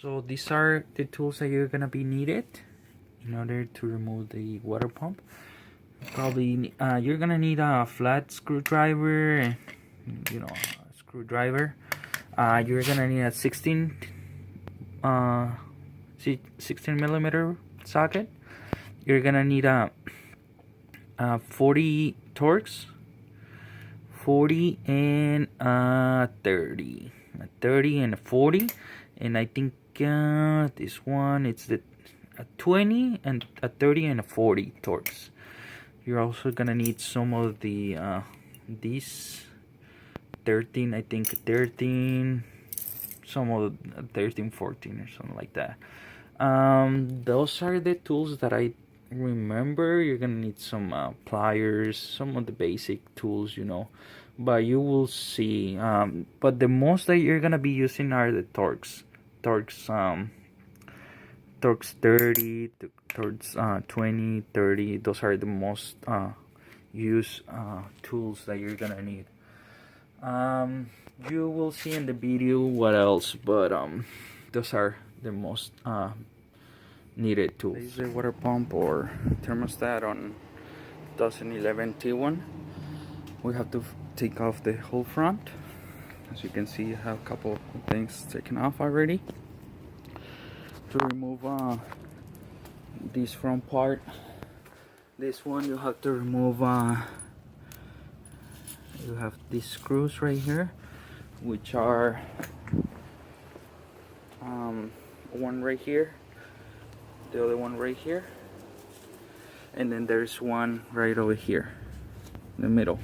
So these are the tools that you're gonna be needed in order to remove the water pump. Probably you're gonna need a flat screwdriver, a screwdriver. You're gonna need a 16 millimeter socket. You're gonna need a 40 Torx, 40 and 30, a 30 and a 40, and I think this one it's the a 20 and a 30 and a 40 Torx. You're also gonna need some of the these 13, I think 13, some of 13, 14 or something like that. Those are the tools that I remember. You're gonna need some pliers, some of the basic tools, but you will see. But the most that you're gonna be using are the Torx Torx 30, Torx 20, 30. Those are the most used tools that you're gonna need. You will see in the video what else, but those are the most needed tools. This is a water pump or thermostat on 2011 Tiguan. We have to take off the whole front. As you can see, I have a couple of things taken off already. To remove this front part, this one you have to remove. You have these screws right here, which are one right here, the other one right here, and then there's one right over here in the middle.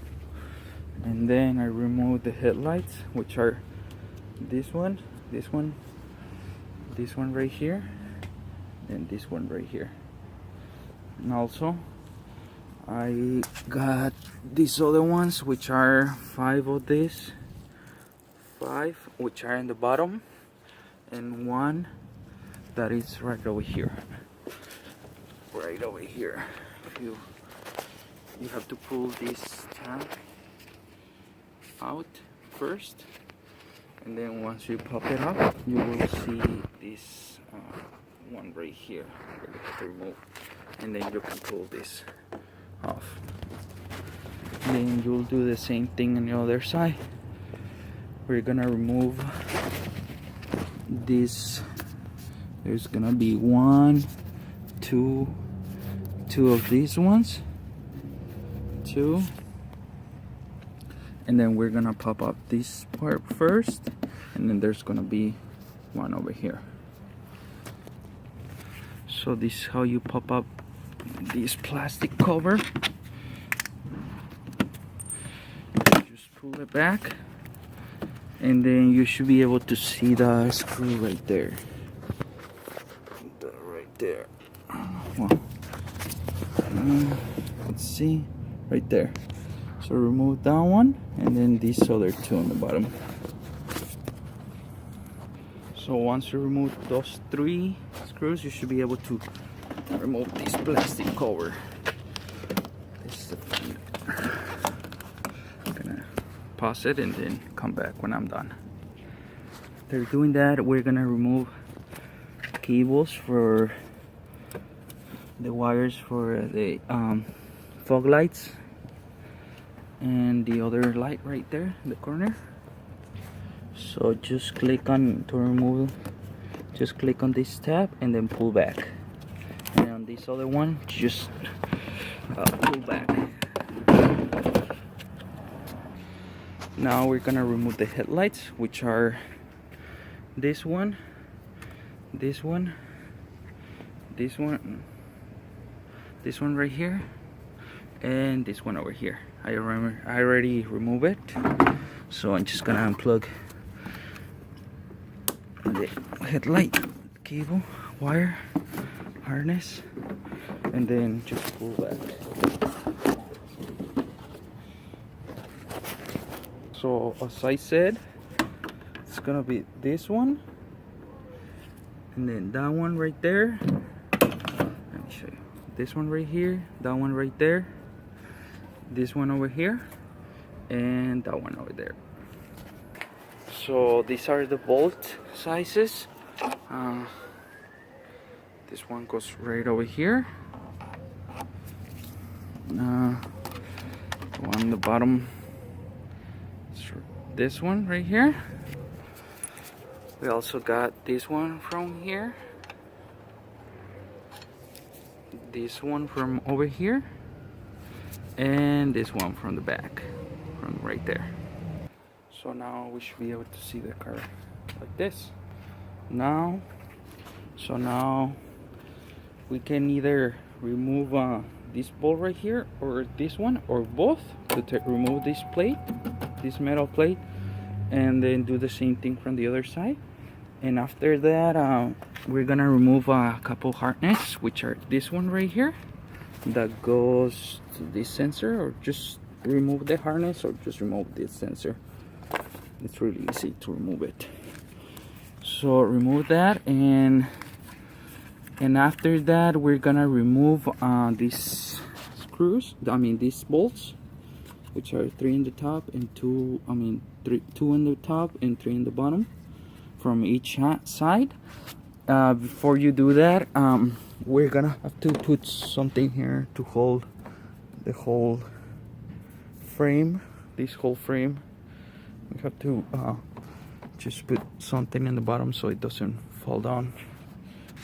And then I remove the headlights, which are this one right here, and this one right here. And also I got these other ones, which are 5 of these, 5 which are in the bottom, and one that is right over here. You have to pull this tab out first, and then once you pop it up, you will see this one right here where you have to remove, and then you can pull this off. And then you'll do the same thing on the other side. We're gonna remove this. There's gonna be two of these ones, two, and then we're gonna pop up this part first, and then there's gonna be one over here. So this is how you pop up this plastic cover. Just pull it back, and then you should be able to see the screw right there. Right there. Well, let's see, right there. So remove that one, and then these other two on the bottom. So once you remove those 3 screws, you should be able to remove this plastic cover. This is the thing. I'm gonna pause it and then come back when I'm done. After doing that, we're gonna remove cables for the wires for the fog lights and the other light right there in the corner. So just click on to remove, just click on this tab and then pull back, and on this other one just pull back. Now we're gonna remove the headlights, which are this one, this one, this one, this one right here, and this one over here. I already removed it, so I'm just gonna unplug the headlight cable, wire, harness, and then just pull back. So as I said, it's gonna be this one, and then that one right there. Let me show you. This one right here, that one right there, this one over here, and that one over there. So these are the bolt sizes. This one goes right over here. On the bottom, this one right here. We also got this one from here, this one from over here, and this one from the back, from right there. So now we should be able to see the car like this. Now we can either remove this bolt right here, or this one, or both, to remove this plate, this metal plate, and then do the same thing from the other side. And after that, we're gonna remove a couple harness, which are this one right here, that goes to this sensor, or just remove the harness, or just remove this sensor. It's really easy to remove it. So remove that, and after that, we're gonna remove these screws. These bolts, which are 3 in the top and 2 in the top and 3 in the bottom, from each side. Before you do that, we're gonna have to put something here to hold the whole frame. This whole frame, we have to just put something in the bottom so it doesn't fall down.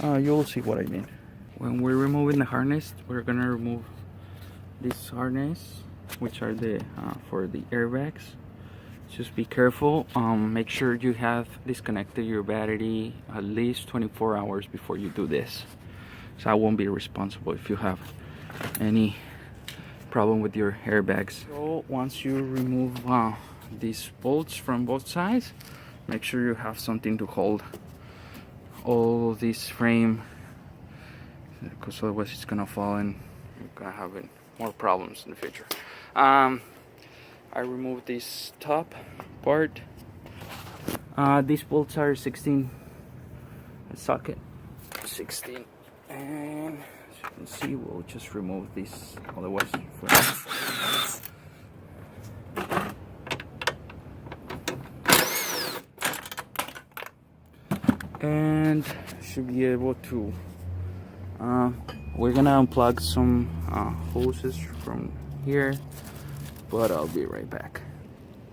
You'll see what I mean. When we're removing the harness, we're gonna remove this harness, which are the for the airbags. Just be careful. Make sure you have disconnected your battery at least 24 hours before you do this. So I won't be responsible if you have any problem with your airbags. So once you remove these bolts from both sides, make sure you have something to hold all this frame, because otherwise it's gonna fall and you're gonna have more problems in the future. I removed this top part. These bolts are 16 socket, 16, and as you can see, we'll just remove this, otherwise and should be able to we're gonna unplug some hoses from here, but I'll be right back.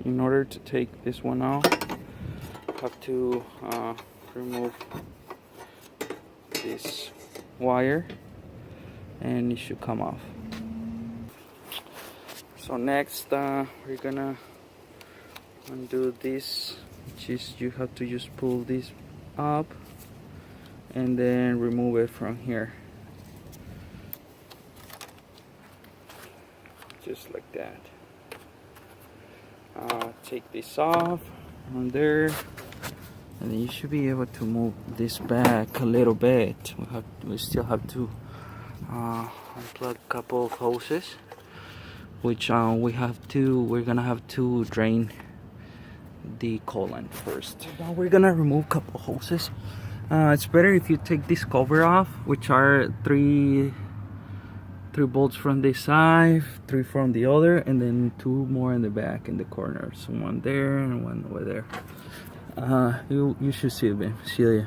In order to take this one out, have to remove this wire, and it should come off. So next, we're gonna undo this, which is you have to just pull this up and then remove it from here, just like that. Take this off on there, and then you should be able to move this back a little bit. We still have to unplug a couple of hoses, which we're gonna have to drain the coolant first. Now we're gonna remove a couple of hoses. It's better if you take this cover off, which are three bolts from this side, 3 from the other, and then 2 more in the back in the corner. So 1 there and 1 over there. You should see it.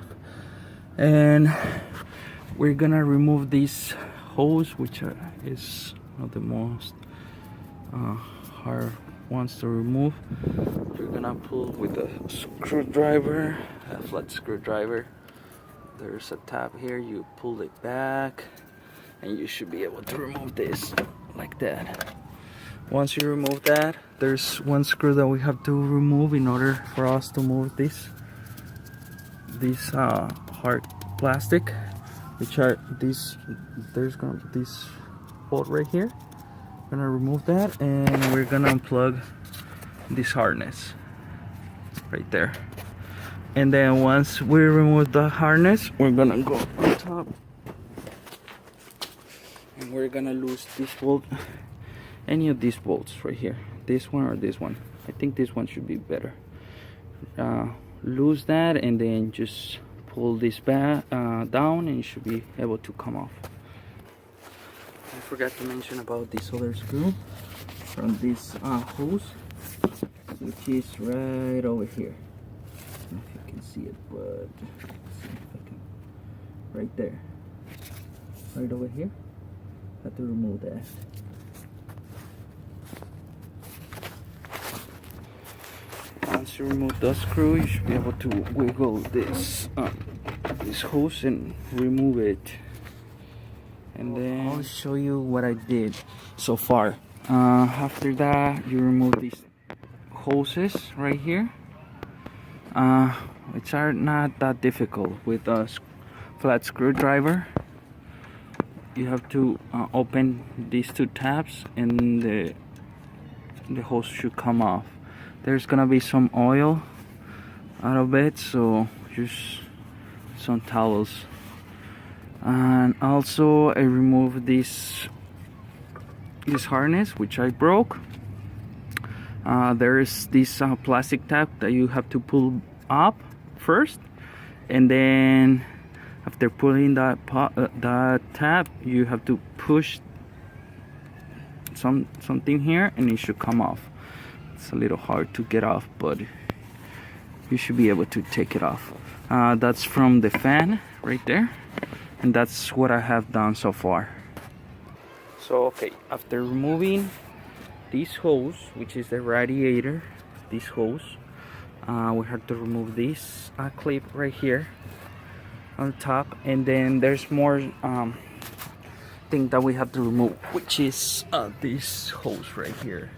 And we're gonna remove this hose, which is one of the most hard ones to remove. We're gonna pull with a screwdriver, a flat screwdriver. There's a tab here, you pull it back, and you should be able to remove this like that. Once you remove that, there's 1 screw that we have to remove in order for us to move this hard plastic, which are these. There's gonna be this bolt right here. We're gonna remove that, and we're gonna unplug this harness right there. And then once we remove the harness, we're gonna go on top, and we're gonna lose this bolt, any of these bolts right here, this one or this one. I think this one should be better. Lose that, and then just pull this back down, and it should be able to come off. I forgot to mention about this other screw from this hose, which is right over here. don't know if you can see it, but let's see if I can. Right there, right over here. Have to remove that. Once you remove the screw, you should be able to wiggle this hose and remove it. And then I'll show you what I did so far. After that, you remove these hoses right here, which are not that difficult with a flat screwdriver. You have to open these two tabs, and the hose should come off. There's gonna be some oil out of it, so use some towels. And also I removed this harness, which I broke. There is this plastic tab that you have to pull up first, and then after pulling that tab, you have to push something here, and it should come off. It's a little hard to get off, but you should be able to take it off. That's from the fan right there, and that's what I have done so far. So okay, after removing this hose, which is the radiator, this hose, we have to remove this clip right here on top, and then there's more thing that we have to remove, which is this hose right here.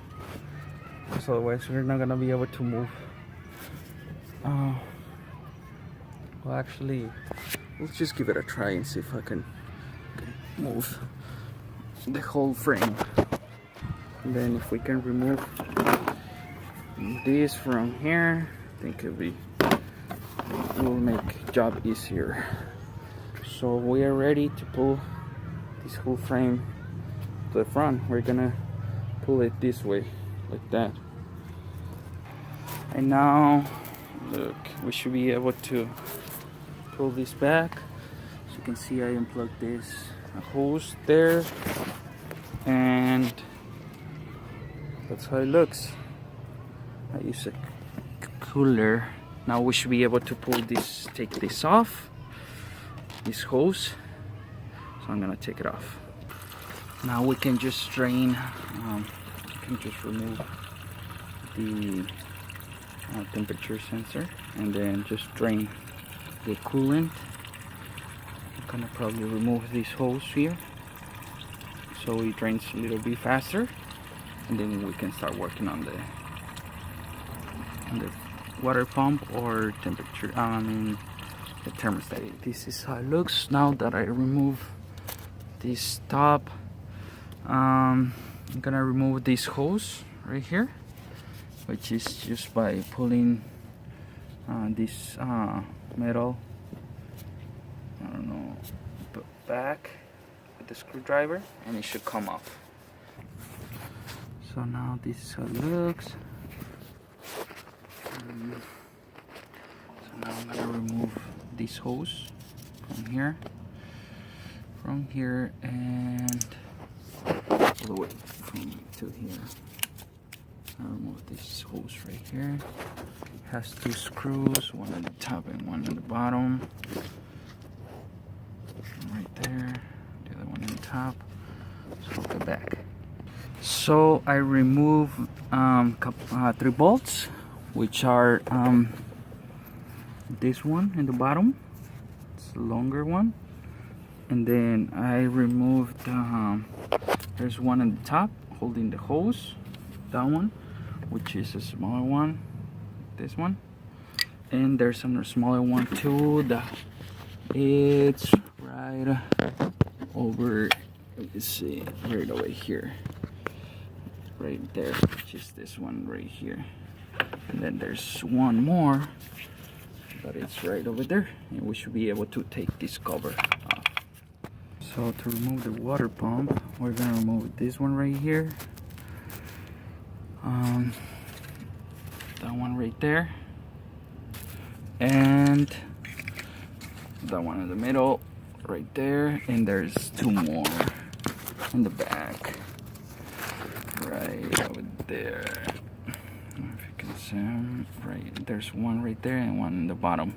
So otherwise we're not gonna be able to move. Well, actually, let's just give it a try and see if I can move the whole frame. And then if we can remove this from here, I think it will make job easier. So we are ready to pull this whole frame to the front. We're gonna pull it this way, like that. And now look, we should be able to pull this back. As you can see, I unplugged this hose there, and that's how it looks. I use a cooler. Now we should be able to pull this, take this off, this hose. So I'm gonna take it off. Now we can just drain, you can just remove the temperature sensor, and then just drain the coolant. I'm gonna probably remove this hose here so it drains a little bit faster, and then we can start working on the water pump or temperature, the thermostat. This is how it looks now that I remove this top. I'm gonna remove this hose right here, which is just by pulling this metal, I don't know, back with the screwdriver, and it should come off. So now this is how it looks. So now I'm gonna remove this hose from here, and all the way from to here. I remove this hose right here. It has two screws, one at the top and one at the bottom. Right there, the other one on the top. So I'll go back. So I remove 3 bolts, which are this one in the bottom. It's the longer one. And then I removed, there's one at the top holding the hose, that one, which is a smaller one, this one. And there's another smaller one too, that it's right over, let me see, right over here, right there, which is this one right here. And then there's one more, but it's right over there, and we should be able to take this cover off. So to remove the water pump, we're gonna remove this one right here, that one right there, and that one in the middle right there, and there's 2 more in the back right over there. I don't know if you can there's one right there and one in the bottom.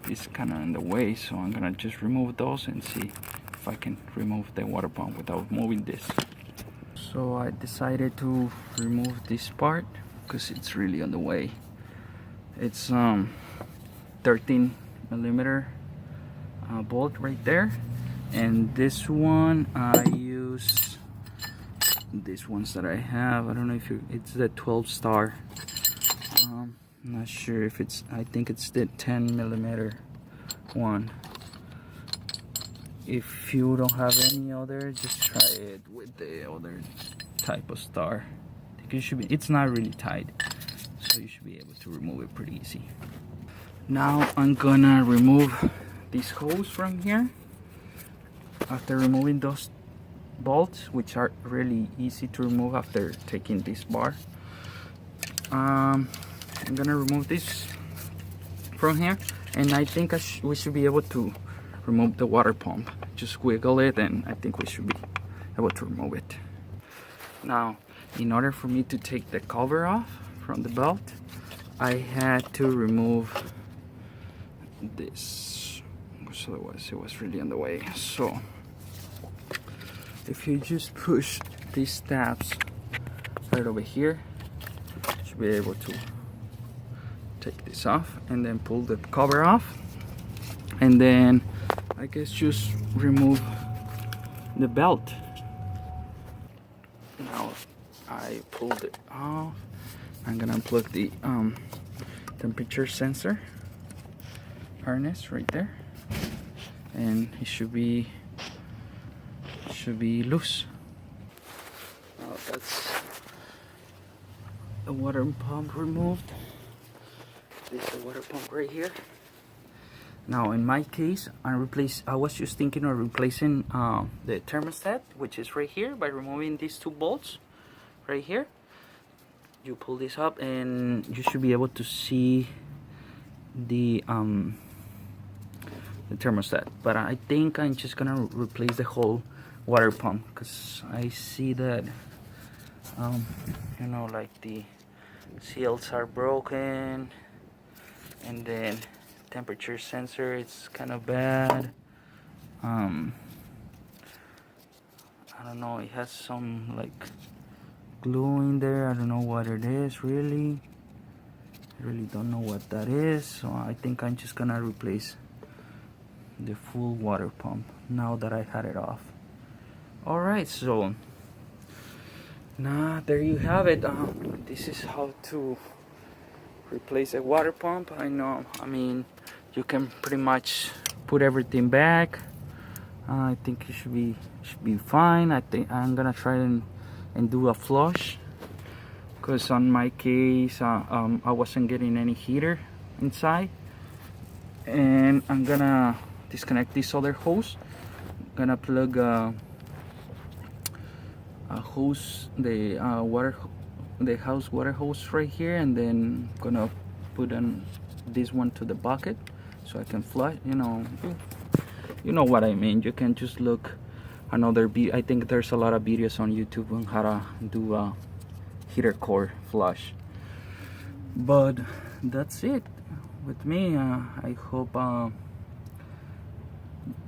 It's kind of in the way, so I'm gonna just remove those and see if I can remove the water pump without moving this. So I decided to remove this part because it's really on the way. It's 13 millimeter bolt right there, and this one I use these ones that I have. I don't know if it's the 12 star. I'm not sure if it's, I think it's the 10 millimeter one. If you don't have any other, just try it with the other type of star. I think it should be, it's not really tight, so you should be able to remove it pretty easy. Now I'm gonna remove these hose from here. After removing those bolts, which are really easy to remove after taking this bar, I'm gonna remove this from here, and I think we should be able to remove the water pump. Just wiggle it and I think we should be able to remove it. Now, in order for me to take the cover off from the belt, I had to remove this, so it was really in the way. So if you just push these tabs right over here, you should be able to take this off and then pull the cover off, and then I guess just remove the belt. Now I pulled it off. I'm gonna unplug the temperature sensor harness right there, and it should be loose. Now that's the water pump removed. This is the water pump right here. Now in my case, I was just thinking of replacing the thermostat, which is right here, by removing these two bolts right here. You pull this up and you should be able to see the thermostat. But I think I'm just gonna replace the whole water pump, because I see that you know, like the seals are broken, and then temperature sensor, it's kind of bad. I don't know, it has some like glue in there. I don't know what it is really. I really don't know what that is. So I think I'm just gonna replace the full water pump now that I had it off. Alright, so now there you have it. This is how to replace a water pump. I know, I mean, you can pretty much put everything back. I think it should be fine. I think I'm gonna try and do a flush, because on my case I wasn't getting any heater inside. And I'm gonna disconnect this other hose. I'm gonna plug a hose, the house water hose right here, and then I'm gonna put on this one to the bucket so I can flush. You know what I mean. You can just look another I think there's a lot of videos on YouTube on how to do a heater core flush. But that's it with me. I hope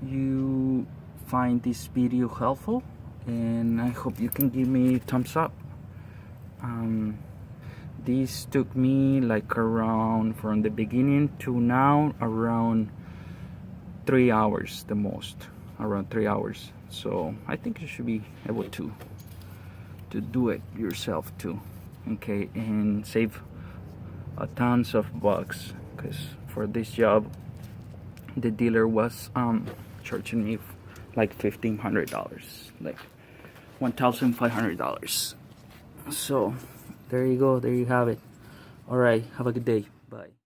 you find this video helpful, and I hope you can give me a thumbs up. This took me like around, from the beginning to now, around 3 hours, the most, around 3 hours. So I think you should be able to do it yourself too, okay, and save a tons of bucks, because for this job the dealer was charging me like $1,500, like $1,500. So there you go, there you have it. All right, have a good day. Bye.